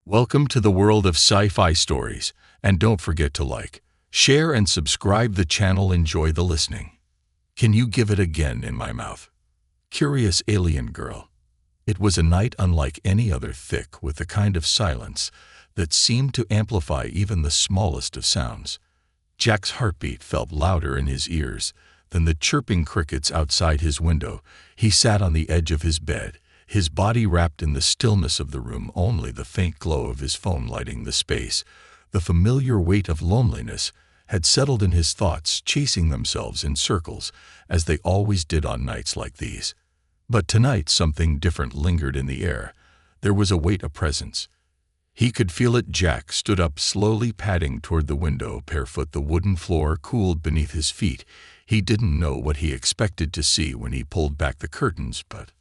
Welcome to the world of sci-fi stories, and don't forget to like, share, and subscribe the channel. Enjoy the listening. Can you give it again in my mouth? Curious alien girl. It was a night unlike any other, thick with the kind of silence that seemed to amplify even the smallest of sounds. Jack's heartbeat felt louder in his ears than the chirping crickets outside his window. He sat on the edge of his bed, his body wrapped in the stillness of the room, only the faint glow of his phone lighting the space. The familiar weight of loneliness had settled in his thoughts, chasing themselves in circles, as they always did on nights like these. But tonight something different lingered in the air. There was a weight, a presence. He could feel it. Jack stood up, slowly padding toward the window, barefoot. The wooden floor cooled beneath his feet. He didn't know what he expected to see when he pulled back the curtains, but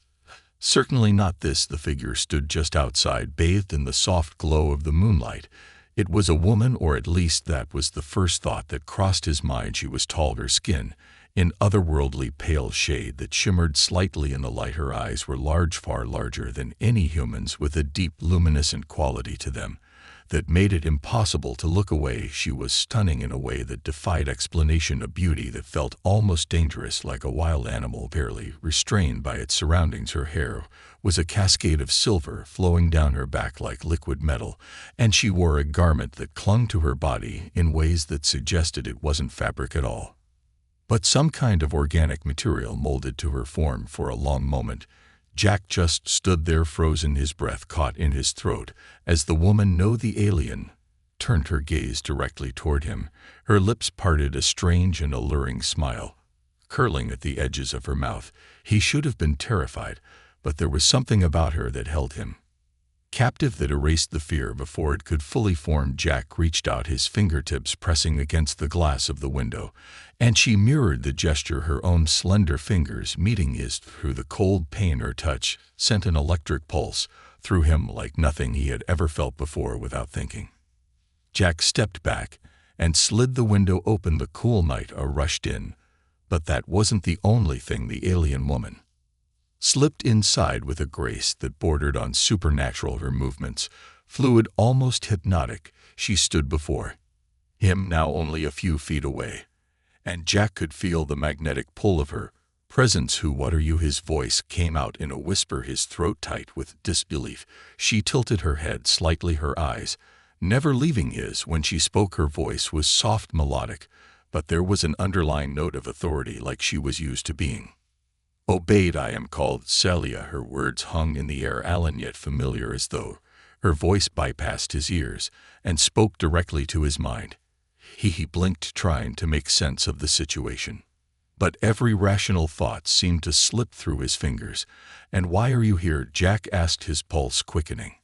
certainly not this. The figure stood just outside, bathed in the soft glow of the moonlight. It was a woman, or at least that was the first thought that crossed his mind. She was tall, her skin in otherworldly pale shade that shimmered slightly in the light. Her eyes were large, far larger than any human's, with a deep, luminescent quality to them that made it impossible to look away. She was stunning in a way that defied explanation, a beauty that felt almost dangerous, like a wild animal barely restrained by its surroundings. Her hair was a cascade of silver flowing down her back like liquid metal, and she wore a garment that clung to her body in ways that suggested it wasn't fabric at all, but some kind of organic material molded to her form. For a long moment, Jack just stood there, frozen, his breath caught in his throat, as the woman, no, the alien, turned her gaze directly toward him. Her lips parted, a strange and alluring smile curling at the edges of her mouth. He should have been terrified, but there was something about her that held him captive, that erased the fear before it could fully form. Jack reached out, his fingertips pressing against the glass of the window, and she mirrored the gesture, her own slender fingers meeting his. Through the cold pain, her touch sent an electric pulse through him like nothing he had ever felt before. Without thinking, Jack stepped back and slid the window open. The cool night air rushed in, but that wasn't the only thing. The alien woman slipped inside with a grace that bordered on supernatural. Her movements fluid, almost hypnotic. She stood before him, now only a few feet away, and Jack could feel the magnetic pull of her presence. What are you?" His voice came out in a whisper, his throat tight with disbelief. She tilted her head slightly, her eyes never leaving his. When she spoke, her voice was soft, melodic, but there was an underlying note of authority, like she was used to being obeyed. "I am called Celia." Her words hung in the air, alien yet familiar, as though her voice bypassed his ears and spoke directly to his mind. He blinked, trying to make sense of the situation, but every rational thought seemed to slip through his fingers. "And why are you here?" Jack asked, his pulse quickening.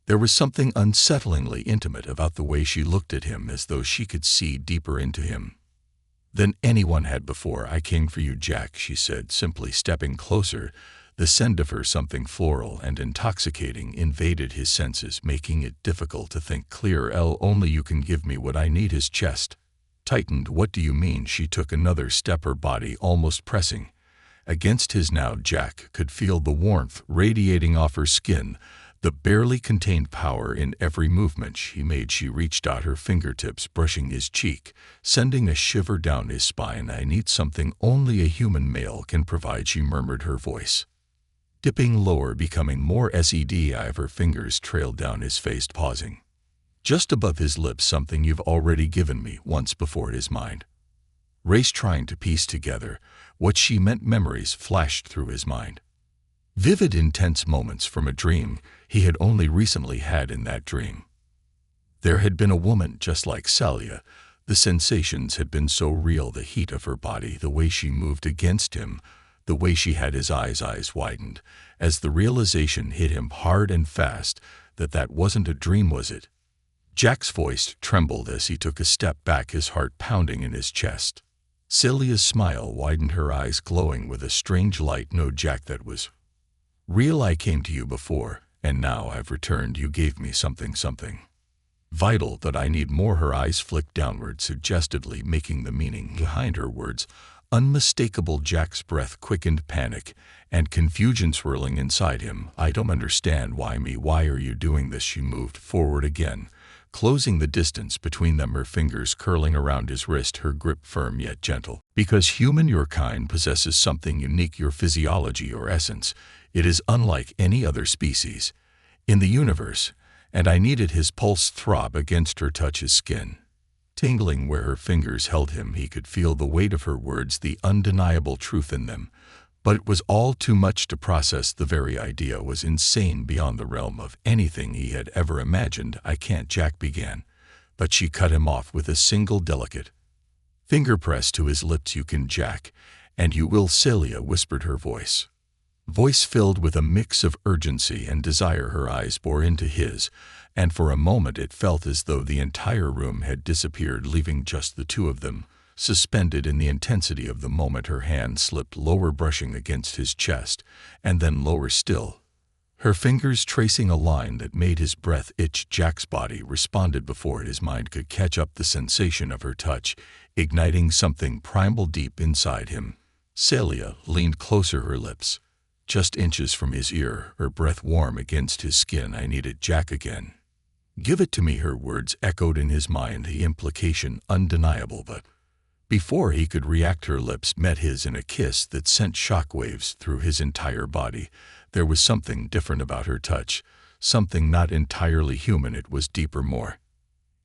There was something unsettlingly intimate about the way she looked at him, as though she could see deeper into him than anyone had before. "I came for you, Jack," she said, simply stepping closer. The scent of her, something floral and intoxicating, invaded his senses, making it difficult to think clear. Only you can give me what I need." His chest tightened. "What do you mean?" She took another step, her body almost pressing against his. Now Jack could feel the warmth radiating off her skin, the barely contained power in every movement she made. She reached out, her fingertips brushing his cheek, sending a shiver down his spine. "I need something only a human male can provide," she murmured, her voice dipping lower, becoming more sedif. Her fingers trailed down his face, pausing just above his lips. "Something you've already given me once before." His mind raced, trying to piece together what she meant. Memories flashed through his mind, vivid, intense moments from a dream he had only recently had. In that dream, there had been a woman just like Celia. The sensations had been so real, the heat of her body, the way she moved against him, the way she had his eyes widened as the realization hit him hard and fast that that wasn't a dream. Was it? Jack's voice trembled as he took a step back, his heart pounding in his chest. Celia's smile widened, her eyes glowing with a strange light. "No, Jack, that was real. I came to you before, and now I've returned. You gave me something vital that I need more." Her eyes flicked downward, suggestively, making the meaning behind her words unmistakable. Jack's breath quickened, panic and confusion swirling inside him. "I don't understand. Why me? Why are you doing this?" She moved forward again, closing the distance between them, her fingers curling around his wrist, her grip firm yet gentle. "Because human, your kind, possesses something unique, your physiology, your essence. It is unlike any other species in the universe." And I needed his pulse throb against her, touch his skin. Tingling where her fingers held him, he could feel the weight of her words, the undeniable truth in them. But it was all too much to process. The very idea was insane, beyond the realm of anything he had ever imagined. "I can't," Jack began, but she cut him off with a single delicate finger press to his lips. "You can, Jack, and you will," Celia whispered, her voice filled with a mix of urgency and desire. Her eyes bore into his, and for a moment it felt as though the entire room had disappeared, leaving just the two of them, suspended in the intensity of the moment. Her hand slipped lower, brushing against his chest, and then lower still, her fingers tracing a line that made his breath itch. Jack's body responded before his mind could catch up, the sensation of her touch igniting something primal deep inside him. Celia leaned closer, her lips just inches from his ear, her breath warm against his skin. "I need it, Jack, again. Give it to me." Her words echoed in his mind, the implication undeniable, but before he could react, her lips met his in a kiss that sent shockwaves through his entire body. There was something different about her touch, something not entirely human. It was deeper, more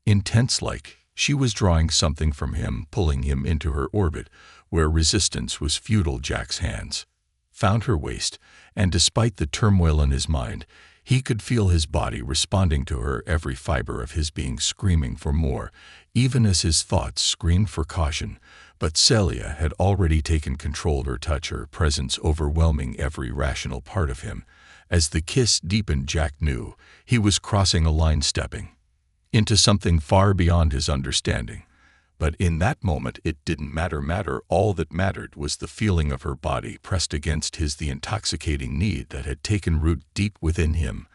intense, like she was drawing something from him, pulling him into her orbit, where resistance was futile. Jack's hands found her waist, and despite the turmoil in his mind, he could feel his body responding to her, every fiber of his being screaming for more, even as his thoughts screamed for caution. But Celia had already taken control, her touch, her presence overwhelming every rational part of him. As the kiss deepened, Jack knew he was crossing a line, stepping into something far beyond his understanding. But in that moment it didn't matter. All that mattered was the feeling of her body pressed against his, the intoxicating need that had taken root deep within him.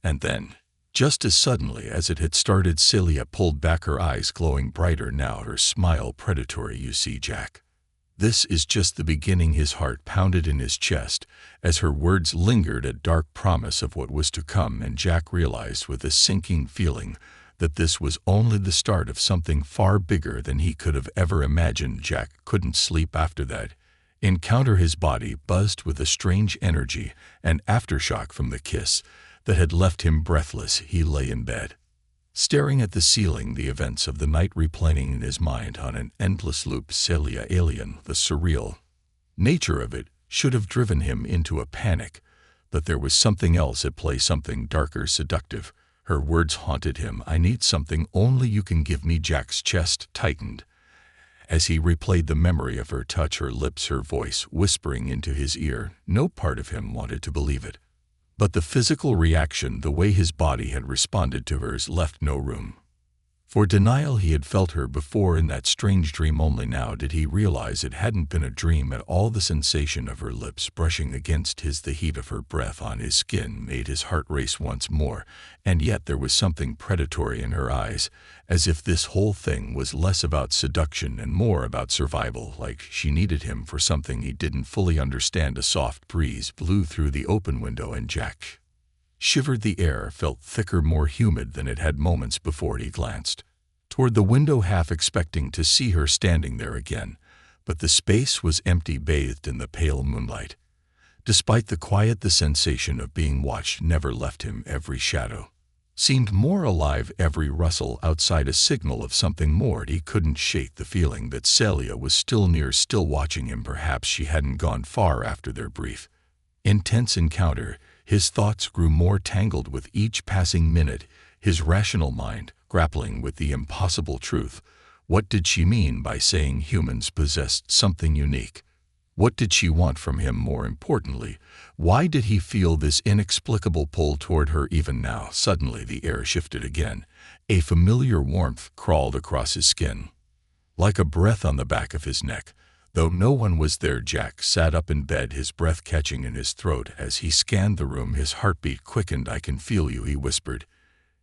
And then, just as suddenly as it had started, Celia pulled back, her eyes glowing brighter now, her smile predatory. "You see, Jack, this is just the beginning." His heart pounded in his chest as her words lingered, a dark promise of what was to come, and Jack realized with a sinking feeling that this was only the start of something far bigger than he could have ever imagined. Jack couldn't sleep after that encounter. His body buzzed with a strange energy, an aftershock from the kiss that had left him breathless. He lay in bed, staring at the ceiling, the events of the night replaying in his mind on an endless loop. Celia, alien, the surreal nature of it should have driven him into a panic, but there was something else at play, something darker, seductive. Her words haunted him. "I need something only you can give me." Jack's chest tightened as he replayed the memory of her touch, her lips, her voice whispering into his ear. No part of him wanted to believe it, but the physical reaction, the way his body had responded to hers, left no room for denial. He had felt her before in that strange dream, only now did he realize it hadn't been a dream at all. The sensation of her lips brushing against his, the heat of her breath on his skin made his heart race once more, and yet there was something predatory in her eyes, as if this whole thing was less about seduction and more about survival, like she needed him for something he didn't fully understand. A soft breeze blew through the open window, and Jack shivered. The air felt thicker, more humid than it had moments before. He glanced toward the window, half expecting to see her standing there again, but the space was empty, bathed in the pale moonlight. Despite the quiet, the sensation of being watched never left him. Every shadow seemed more alive, every rustle outside a signal of something more. He couldn't shake the feeling that Celia was still near, still watching him. Perhaps she hadn't gone far after their brief, intense encounter. His thoughts grew more tangled with each passing minute, his rational mind grappling with the impossible truth. What did she mean by saying humans possessed something unique? What did she want from him? More importantly, why did he feel this inexplicable pull toward her even now? Suddenly the air shifted again. A familiar warmth crawled across his skin, like a breath on the back of his neck. Though no one was there, Jack sat up in bed, his breath catching in his throat. As he scanned the room, his heartbeat quickened. "I can feel you," he whispered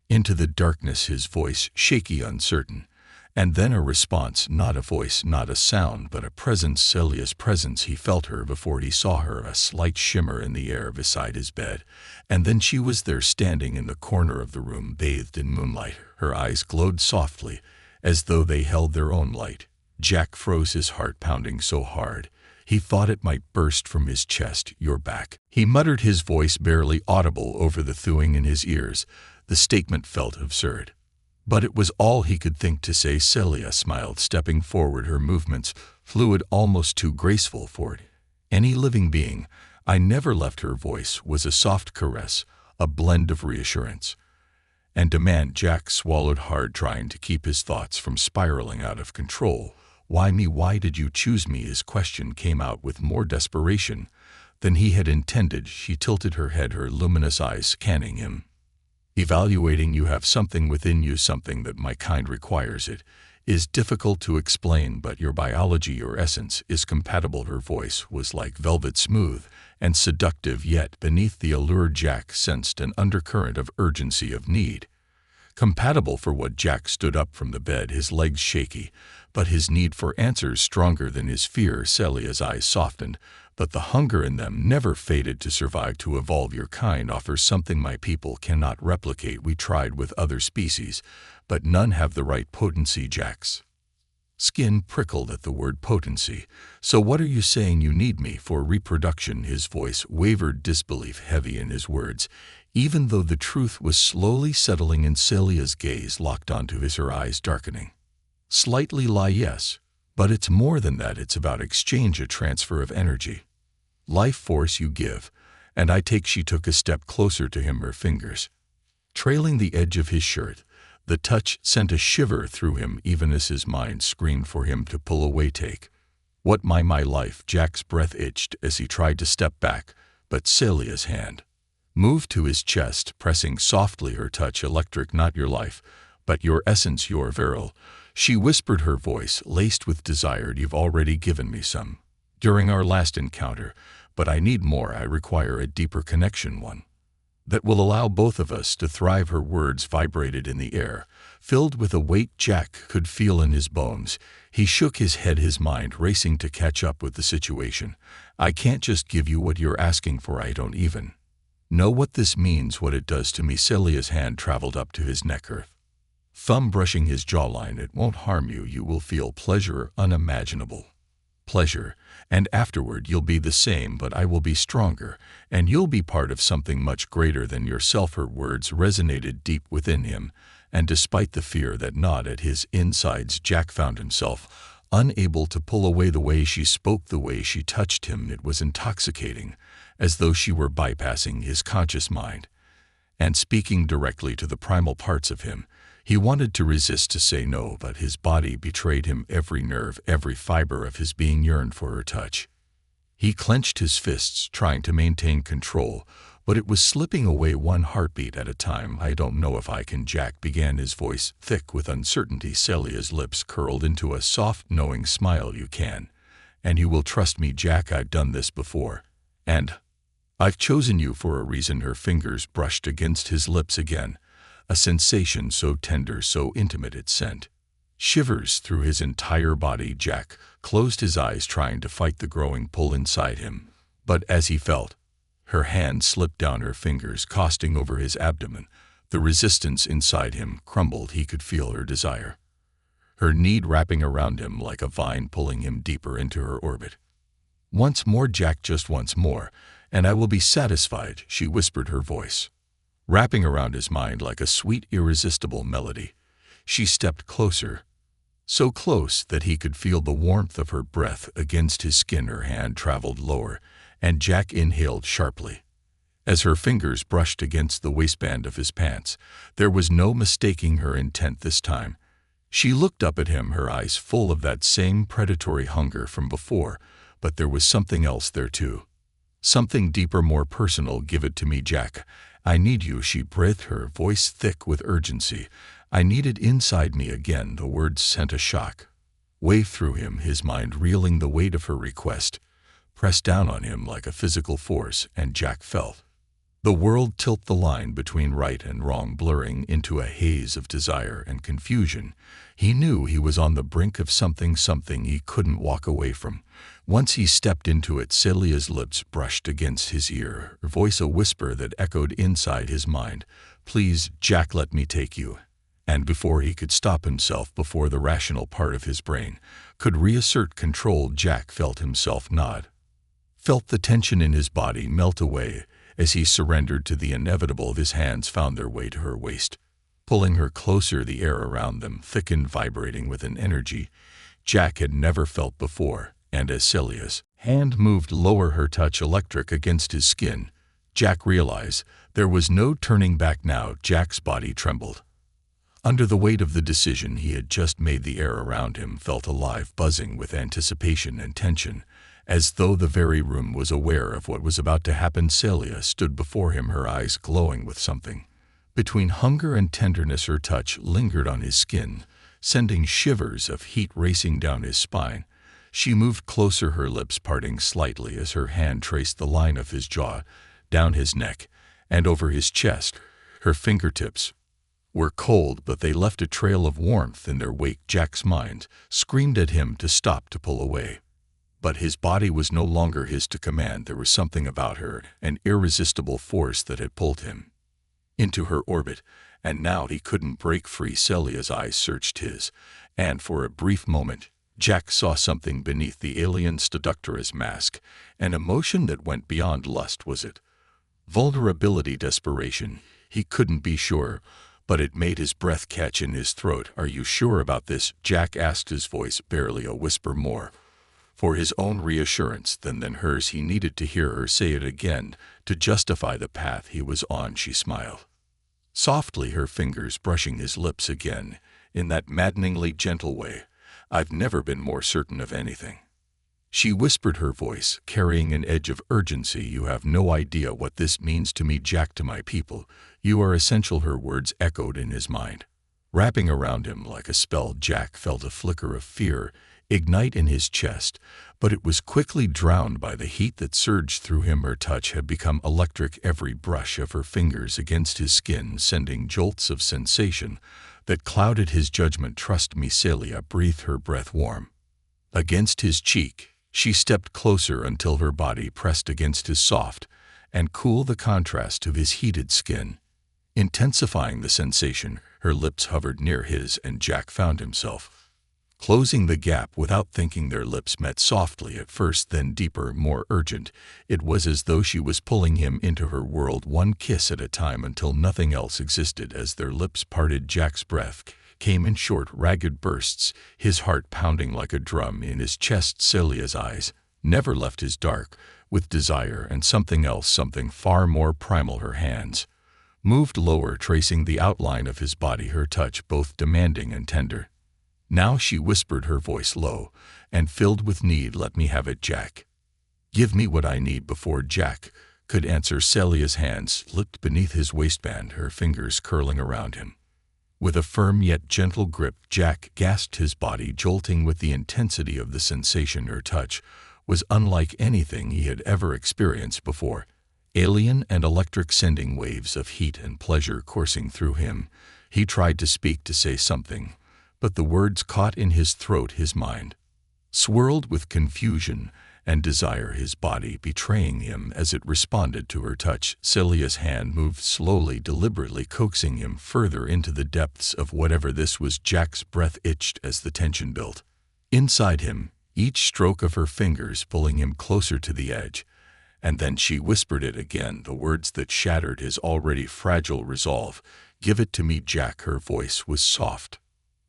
into the darkness, his voice shaky, uncertain, And then a response, not a voice, not a sound, but a presence, Celia's presence. He felt her before he saw her, a slight shimmer in the air beside his bed. And then she was there, standing in the corner of the room, bathed in moonlight. Her eyes glowed softly, as though they held their own light. Jack froze, his heart pounding so hard he thought it might burst from his chest. "You're back," he muttered, his voice barely audible over the thooing in his ears. The statement felt absurd, but it was all he could think to say. Celia smiled, stepping forward, her movements fluid, almost too graceful for any living being. "I never left." Her voice was a soft caress, a blend of reassurance and demand. Jack swallowed hard, trying to keep his thoughts from spiraling out of control. "Why me? Why did you choose me?" His question came out with more desperation than he had intended. She tilted her head, her luminous eyes scanning him, evaluating. "You have something within you, something that my kind requires. It is difficult to explain, but your biology, your essence, is compatible." Her voice was like velvet, smooth and seductive, yet beneath the allure Jack sensed an undercurrent of urgency, of need. Compatible for what? Jack stood up from the bed, his legs shaky, but his need for answers stronger than his fear. Celia's eyes softened, but the hunger in them never faded. "To survive, to evolve, your kind offers something my people cannot replicate. We tried with other species, but none have the right potency." Jack's skin prickled at the word potency. "So what are you saying? You need me for reproduction?" His voice wavered, disbelief heavy in his words, even though the truth was slowly settling in. Celia's gaze locked onto his, her eyes darkening. "Slightly lie, yes, but it's more than that. It's about exchange, a transfer of energy. Life force you give, and I take." She took a step closer to him, her fingers trailing the edge of his shirt. The touch sent a shiver through him, even as his mind screamed for him to pull away. "Take what? My life?" Jack's breath itched as he tried to step back, but Celia's hand moved to his chest, pressing softly, her touch electric. "Not your life, but your essence, your virile," she whispered, her voice laced with desire. "You've already given me some during our last encounter, but I need more. I require a deeper connection, one that will allow both of us to thrive." Her words vibrated in the air, filled with a weight Jack could feel in his bones. He shook his head, his mind racing to catch up with the situation. "I can't just give you what you're asking for. I don't even know what this means, what it does to me." Celia's hand traveled up to his neck, her thumb brushing his jawline. "It won't harm you. You will feel pleasure, unimaginable pleasure, and afterward you'll be the same, but I will be stronger, and you'll be part of something much greater than yourself." Her words resonated deep within him, and despite the fear that gnawed at his insides, Jack found himself unable to pull away. The way she spoke, the way she touched him, it was intoxicating, as though she were bypassing his conscious mind and speaking directly to the primal parts of him. He wanted to resist, to say no, but his body betrayed him. Every nerve, every fiber of his being yearned for her touch. He clenched his fists, trying to maintain control, but it was slipping away, one heartbeat at a time. "I don't know if I can." Jack began, his voice thick with uncertainty. Celia's lips curled into a soft, knowing smile. "You can, and you will trust me, Jack. I've done this before, and I've chosen you for a reason." Her fingers brushed against his lips again, a sensation so tender, so intimate it sent shivers through his entire body. Jack closed his eyes, trying to fight the growing pull inside him, but as he felt her hand slip down her fingers, costing over his abdomen, the resistance inside him crumbled. He could feel her desire, her need wrapping around him like a vine, pulling him deeper into her orbit. "Once more, Jack, just once more, and I will be satisfied," she whispered, her voice wrapping around his mind like a sweet, irresistible melody. She stepped closer, so close that he could feel the warmth of her breath against his skin. Her hand traveled lower, and Jack inhaled sharply as her fingers brushed against the waistband of his pants. There was no mistaking her intent this time. She looked up at him, her eyes full of that same predatory hunger from before, but there was something else there too. Something deeper, more personal. "Give it to me, Jack. I need you," she breathed, her voice thick with urgency. "I need it inside me again." The words sent a shock wave through him, his mind reeling. The weight of her request pressed down on him like a physical force, and Jack felt The world tilted the line between right and wrong, blurring into a haze of desire and confusion. He knew he was on the brink of something he couldn't walk away from. Once he stepped into it, Celia's lips brushed against his ear, her voice a whisper that echoed inside his mind. "Please, Jack, let me take you." And before he could stop himself, before the rational part of his brain could reassert control, Jack felt himself nod. Felt the tension in his body melt away as he surrendered to the inevitable. His hands found their way to her waist, pulling her closer, the air around them thickened, vibrating with an energy Jack had never felt before. And as Celia's hand moved lower, her touch electric against his skin, Jack realized there was no turning back now. Jack's body trembled under the weight of the decision he had just made. The air around him felt alive, buzzing with anticipation and tension, as though the very room was aware of what was about to happen. Celia stood before him, her eyes glowing with something between hunger and tenderness. Her touch lingered on his skin, sending shivers of heat racing down his spine. She moved closer, her lips parting slightly as her hand traced the line of his jaw, down his neck, and over his chest. Her fingertips were cold, but they left a trail of warmth in their wake. Jack's mind screamed at him to stop, to pull away. But his body was no longer his to command. There was something about her, an irresistible force that had pulled him into her orbit, and now he couldn't break free. Celia's eyes searched his, and for a brief moment, Jack saw something beneath the alien seductress mask, an emotion that went beyond lust. Was it vulnerability, desperation? He couldn't be sure, but it made his breath catch in his throat. "Are you sure about this?" Jack asked, his voice barely a whisper, more for his own reassurance than hers. He needed to hear her say it again to justify the path he was on. She smiled softly, her fingers brushing his lips again in that maddeningly gentle way. "I've never been more certain of anything," she whispered, her voice carrying an edge of urgency. "You have no idea what this means to me, Jack, to my people. You are essential." Her words echoed in his mind, wrapping around him like a spell. Jack felt a flicker of fear ignite in his chest, but it was quickly drowned by the heat that surged through him. Her touch had become electric, every brush of her fingers against his skin sending jolts of sensation that clouded his judgment. "Trust me," Celia breathed, her breath warm against his cheek. She stepped closer until her body pressed against his soft and cool, the contrast of his heated skin intensifying the sensation. Her lips hovered near his, and Jack found himself closing the gap without thinking. Their lips met softly at first, then deeper, more urgent. It was as though she was pulling him into her world, one kiss at a time, until nothing else existed. As their lips parted, Jack's breath came in short, ragged bursts, his heart pounding like a drum in his chest. Celia's eyes never left his, dark with desire and something else, something far more primal. Her hands moved lower, tracing the outline of his body, her touch both demanding and tender. Now she whispered, her voice low and filled with need, "Let me have it, Jack. Give me what I need." Before Jack could answer, Celia's hands slipped beneath his waistband, her fingers curling around him with a firm yet gentle grip. Jack gasped, his body jolting with the intensity of the sensation. Her touch was unlike anything he had ever experienced before, alien and electric, sending waves of heat and pleasure coursing through him. He tried to speak, to say something, but the words caught in his throat. His mind swirled with confusion and desire, his body betraying him as it responded to her touch. Celia's hand moved slowly, deliberately, coaxing him further into the depths of whatever this was. Jack's breath itched as the tension built inside him, each stroke of her fingers pulling him closer to the edge. And then she whispered it again, the words that shattered his already fragile resolve. "Give it to me, Jack." Her voice was soft,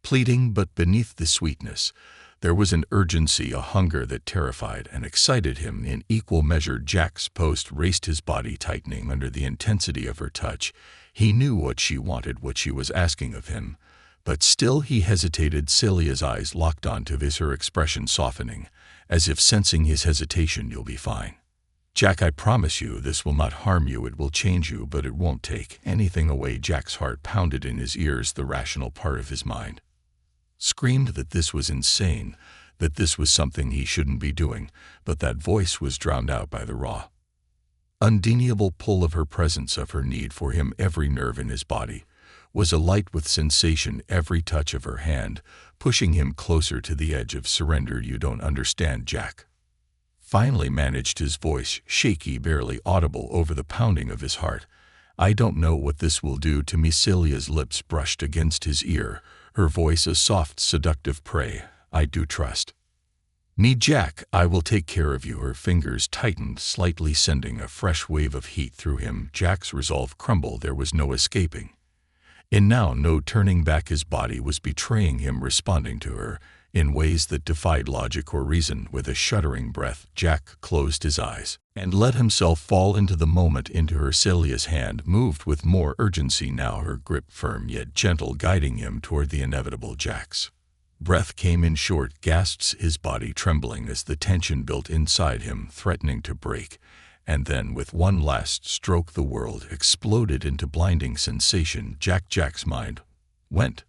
pleading, but beneath the sweetness there was an urgency, a hunger that terrified and excited him in equal measure. Jack's pulse raced, his body tightening under the intensity of her touch. He knew what she wanted, what she was asking of him, but still he hesitated. Celia's eyes locked onto his, her expression softening, as if sensing his hesitation. "You'll be fine, Jack, I promise you. This will not harm you. It will change you, but it won't take anything away." Jack's heart pounded in his ears. The rational part of his mind screamed that this was insane, that this was something he shouldn't be doing, but that voice was drowned out by the raw undeniable pull of her presence, of her need for him. Every nerve in his body was alight with sensation, every touch of her hand pushing him closer to the edge of surrender. "You don't understand," Jack finally managed, his voice shaky, barely audible over the pounding of his heart. "I don't know what this will do to me." Celia's lips brushed against his ear, her voice a soft, seductive prey. "I do trust me, Jack. I will take care of you." Her fingers tightened slightly, sending a fresh wave of heat through him. Jack's resolve crumbled. There was no escaping, and now no turning back. His body was betraying him, responding to her in ways that defied logic or reason. With a shuddering breath, Jack closed his eyes and let himself fall into the moment, into her. Celia's hand moved with more urgency now, her grip firm yet gentle, guiding him toward the inevitable. Jack's breath came in short gasps, his body trembling as the tension built inside him, threatening to break. And then, with one last stroke, the world exploded into blinding sensation. Jack's mind went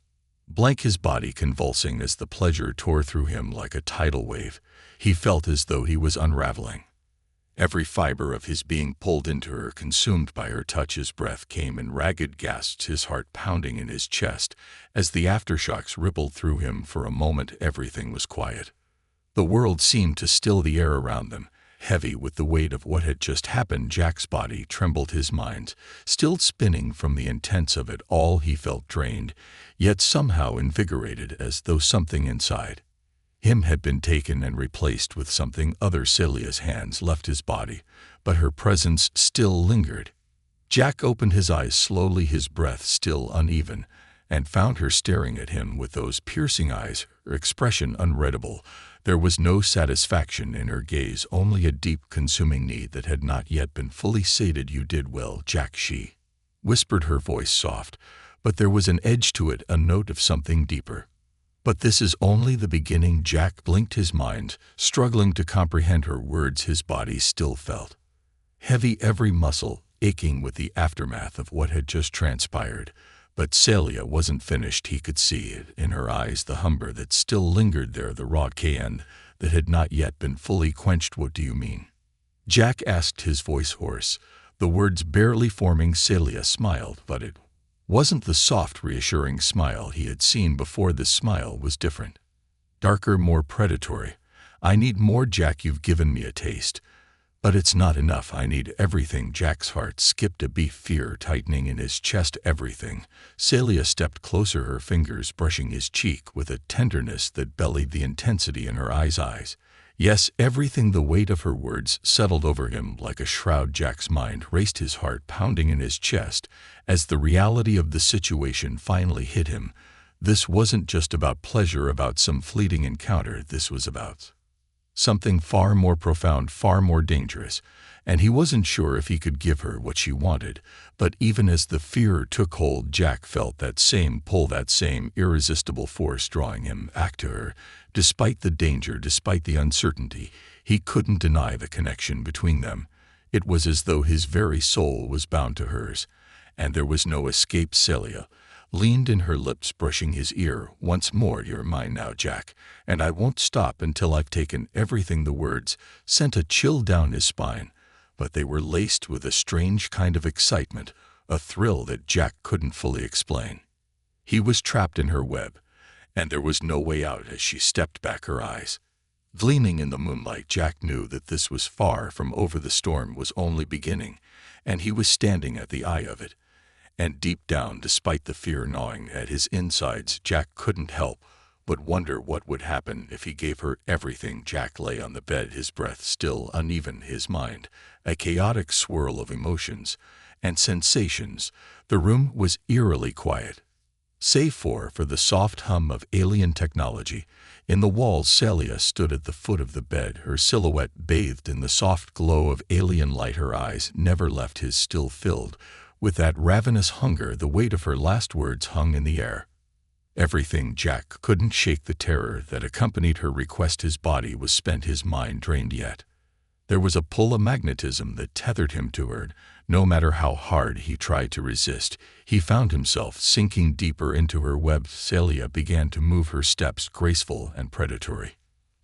blank, his body convulsing as the pleasure tore through him like a tidal wave. He felt as though he was unraveling, every fiber of his being pulled into her, consumed by her touch. His breath came in ragged gasps, his heart pounding in his chest as the aftershocks rippled through him. For a moment, everything was quiet. The world seemed to still, the air around them heavy with the weight of what had just happened. Jack's body trembled, his mind still spinning from the intense of it all. He felt drained, yet somehow invigorated, as though something inside him had been taken and replaced with something other. Celia's hands left his body, but her presence still lingered. Jack opened his eyes slowly, his breath still uneven, and found her staring at him with those piercing eyes, her expression unreadable. There was no satisfaction in her gaze, only a deep, consuming need that had not yet been fully sated. "You did well, Jack," she whispered, her voice soft, but there was an edge to it, a note of something deeper. "But this is only the beginning." Jack blinked, his mind struggling to comprehend her words. His body still felt heavy, every muscle aching with the aftermath of what had just transpired. But Celia wasn't finished. He could see it in her eyes, the hunger that still lingered there, the raw cayenne that had not yet been fully quenched. "What do you mean?" Jack asked, his voice hoarse, the words barely forming. Celia smiled, but it wasn't the soft, reassuring smile he had seen before. This smile was different, darker, more predatory. "I need more, Jack. You've given me a taste, but it's not enough. I need everything." Jack's heart skipped a beat, fear tightening in his chest. "Everything." Celia stepped closer, her fingers brushing his cheek with a tenderness that belied the intensity in her eyes. "Yes, everything." The weight of her words settled over him like a shroud. Jack's mind raced, his heart pounding in his chest as the reality of the situation finally hit him. This wasn't just about pleasure, about some fleeting encounter. This was about something far more profound, far more dangerous, and he wasn't sure if he could give her what she wanted. But even as the fear took hold, Jack felt that same pull, that same irresistible force drawing him back to her. Despite the danger, despite the uncertainty, he couldn't deny the connection between them. It was as though his very soul was bound to hers, and there was no escape. Celia leaned in, her lips brushing his ear once more. "You're mine now, Jack, and I won't stop until I've taken everything." The words sent a chill down his spine, but they were laced with a strange kind of excitement, a thrill that Jack couldn't fully explain. He was trapped in her web, and there was no way out. As she stepped back, her eyes gleaming in the moonlight, Jack knew that this was far from over. The storm was only beginning, and he was standing at the eye of it. And deep down, despite the fear gnawing at his insides, Jack couldn't help but wonder what would happen if he gave her everything. Jack lay on the bed, his breath still uneven, his mind a chaotic swirl of emotions and sensations. The room was eerily quiet, save for the soft hum of alien technology in the walls. Celia stood at the foot of the bed, her silhouette bathed in the soft glow of alien light. Her eyes never left his, still filled with that ravenous hunger. The weight of her last words hung in the air. Everything. Jack couldn't shake the terror that accompanied her request. His body was spent, his mind drained, yet there was a pull, a magnetism that tethered him to her. No matter how hard he tried to resist, he found himself sinking deeper into her web. Celia began to move, her steps graceful and predatory,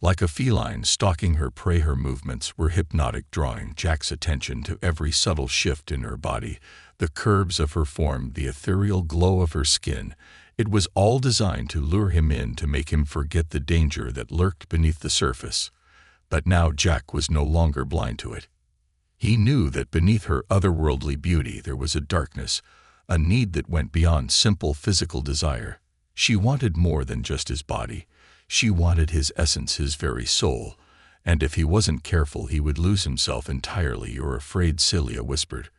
Like a feline stalking her prey, her movements were hypnotic, drawing Jack's attention to every subtle shift in her body, the curves of her form, the ethereal glow of her skin. It was all designed to lure him in, to make him forget the danger that lurked beneath the surface. But now Jack was no longer blind to it. He knew that beneath her otherworldly beauty there was a darkness, a need that went beyond simple physical desire. She wanted more than just his body. She wanted his essence, his very soul. And if he wasn't careful, he would lose himself entirely. "You're afraid," Celia whispered,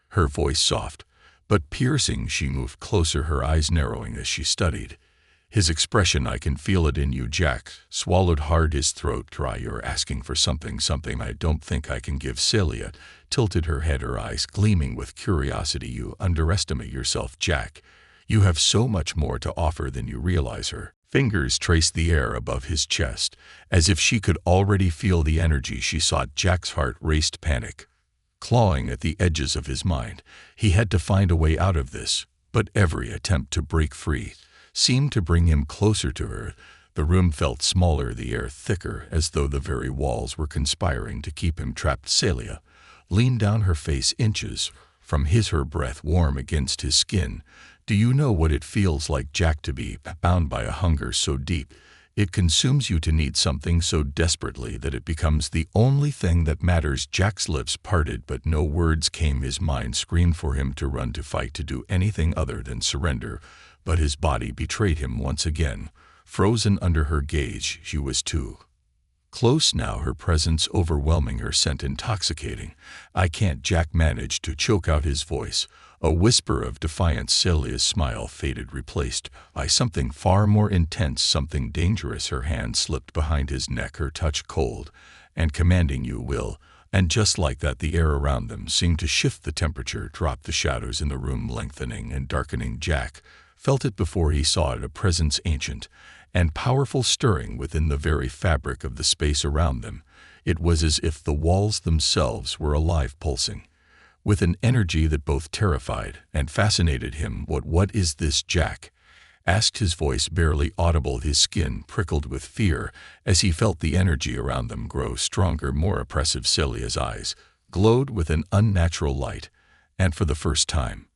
her voice soft but piercing. She moved closer, her eyes narrowing as she studied his expression. "I can feel it in you." Jack swallowed hard, his throat dry. "You're asking for something I don't think I can give." Celia tilted her head, her eyes gleaming with curiosity. "You underestimate yourself, Jack. You have so much more to offer than you realize." Her fingers traced the air above his chest, as if she could already feel the energy she sought. Jack's heart raced, panic clawing at the edges of his mind. He had to find a way out of this, but every attempt to break free seemed to bring him closer to her. The room felt smaller, the air thicker, as though the very walls were conspiring to keep him trapped. Celia leaned down, her face inches from his, her breath warm against his skin. "Do you know what it feels like, Jack, to be bound by a hunger so deep it consumes you, to need something so desperately that it becomes the only thing that matters?" Jack's lips parted, but no words came. His mind screamed for him to run, to fight, to do anything other than surrender. But his body betrayed him once again. Frozen under her gaze, she was too close now, her presence overwhelming, her scent intoxicating. "I can't." Jack managed to choke out his voice, a whisper of defiance. Celia's smile faded, replaced by something far more intense, something dangerous. Her hand slipped behind his neck, her touch cold and commanding. "You will." And just like that, the air around them seemed to shift, the temperature dropped, the shadows in the room lengthening and darkening. Jack felt it before he saw it, a presence ancient and powerful stirring within the very fabric of the space around them. It was as if the walls themselves were alive, pulsing with an energy that both terrified and fascinated him. What is this?" Jack asked, his voice barely audible. His skin prickled with fear as he felt the energy around them grow stronger, more oppressive. Celia's eyes glowed with an unnatural light, and for the first time,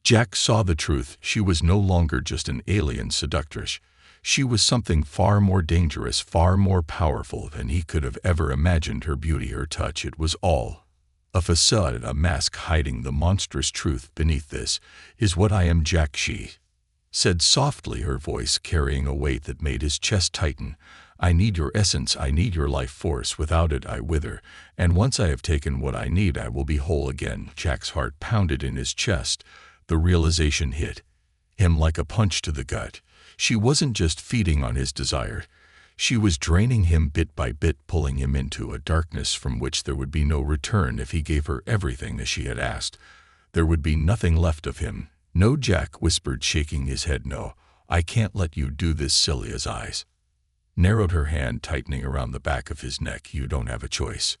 Jack saw the truth. She was no longer just an alien seductress. She was something far more dangerous, far more powerful than he could have ever imagined. Her beauty, her touch, it was all a facade, a mask hiding the monstrous truth beneath. "This is what I am, Jack," she said softly, her voice carrying a weight that made his chest tighten. "I need your essence, I need your life force. Without it I wither, and once I have taken what I need, I will be whole again." Jack's heart pounded in his chest. The realization hit him like a punch to the gut. She wasn't just feeding on his desire. She was draining him bit by bit, pulling him into a darkness from which there would be no return. If he gave her everything as she had asked, there would be nothing left of him. "No," Jack whispered, shaking his head. "No, I can't let you do this." Celia's eyes narrowed, her hand tightening around the back of his neck. "You don't have a choice,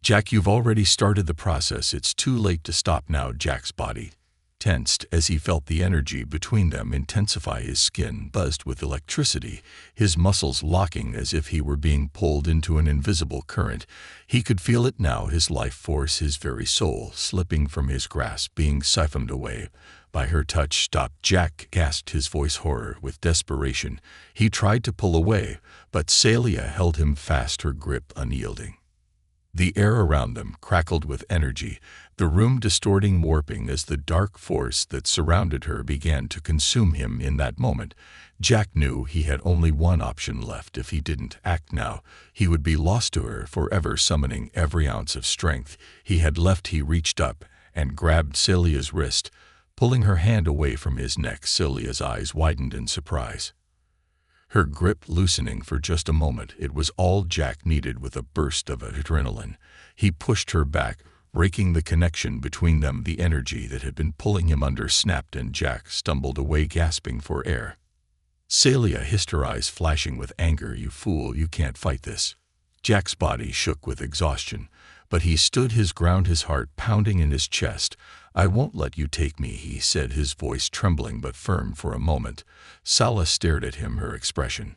Jack. You've already started the process. It's too late to stop now." Jack's body tensed as he felt the energy between them intensify. His skin buzzed with electricity, his muscles locking as if he were being pulled into an invisible current. He could feel it now, his life force, his very soul, slipping from his grasp, being siphoned away by her touch. "Stop!" Jack gasped, his voice horror with desperation. He tried to pull away, but Celia held him fast, her grip unyielding. The air around them crackled with energy, the room distorting, warping as the dark force that surrounded her began to consume him. In that moment, Jack knew he had only one option left. If he didn't act now, he would be lost to her forever. Summoning every ounce of strength he had left, he reached up and grabbed Celia's wrist, pulling her hand away from his neck. Celia's eyes widened in surprise, her grip loosening for just a moment. It was all Jack needed. With a burst of adrenaline, he pushed her back, breaking the connection between them. The energy that had been pulling him under snapped, and Jack stumbled away, gasping for air. Celia hissed, her eyes flashing with anger. "You fool, you can't fight this." Jack's body shook with exhaustion, but he stood his ground, his heart pounding in his chest. "I won't let you take me," he said, his voice trembling but firm. For a moment, Sala stared at him, her expression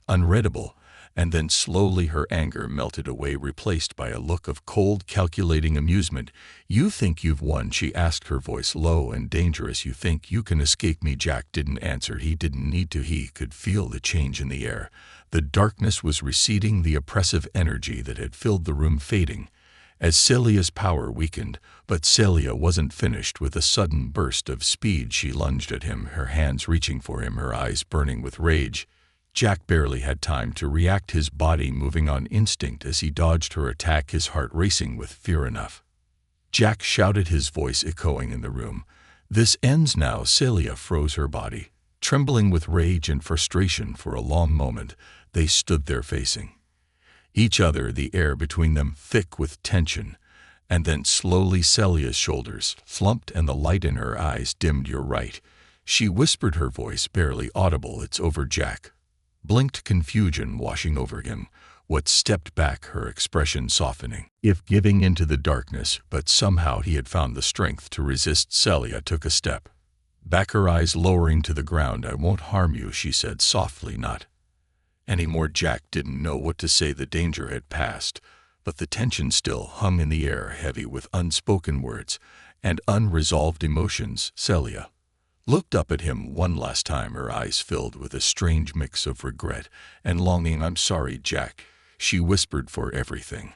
unreadable, and then slowly her anger melted away, replaced by a look of cold, calculating amusement. "You think you've won?" she asked, her voice low and dangerous. "You think you can escape me?" Jack didn't answer. He didn't need to. He could feel the change in the air. The darkness was receding, the oppressive energy that had filled the room fading, as Celia's power weakened. But Celia wasn't finished. With a sudden burst of speed, she lunged at him, her hands reaching for him, her eyes burning with rage. Jack barely had time to react, his body moving on instinct as he dodged her attack, his heart racing with fear. "Enough!" Jack shouted, his voice echoing in the room. "This ends now." Celia froze, her body trembling with rage and frustration. For a long moment, they stood there facing each other, the air between them thick with tension. And then slowly Celia's shoulders slumped and the light in her eyes dimmed. "You're right," she whispered, her voice barely audible. "It's over." Jack blinked, confusion washing over him. What stepped back, her expression softening, if giving into the darkness, but somehow he had found the strength to resist. Celia took a step back, her eyes lowering to the ground. "I won't harm you," she said softly. "Not anymore." Jack didn't know what to say. The danger had passed, but the tension still hung in the air, heavy with unspoken words and unresolved emotions. Celia looked up at him one last time, her eyes filled with a strange mix of regret and longing. "I'm sorry, Jack," she whispered, "for everything."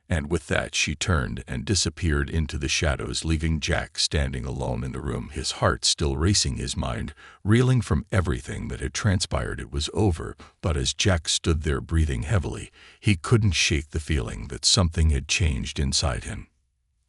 And with that she turned and disappeared into the shadows, leaving Jack standing alone in the room, his heart still racing, his mind reeling from everything that had transpired. It was over, but as Jack stood there breathing heavily, he couldn't shake the feeling that something had changed inside him.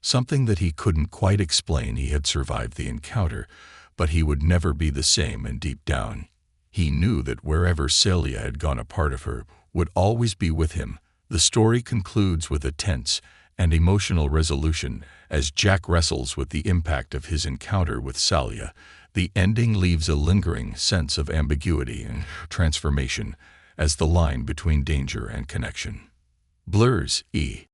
Something that he couldn't quite explain. He had survived the encounter, but he would never be the same, and deep down, he knew that wherever Celia had gone, a part of her would always be with him. The story concludes with a tense and emotional resolution as Jack wrestles with the impact of his encounter with Celia. The ending leaves a lingering sense of ambiguity and transformation as the line between danger and connection blurs.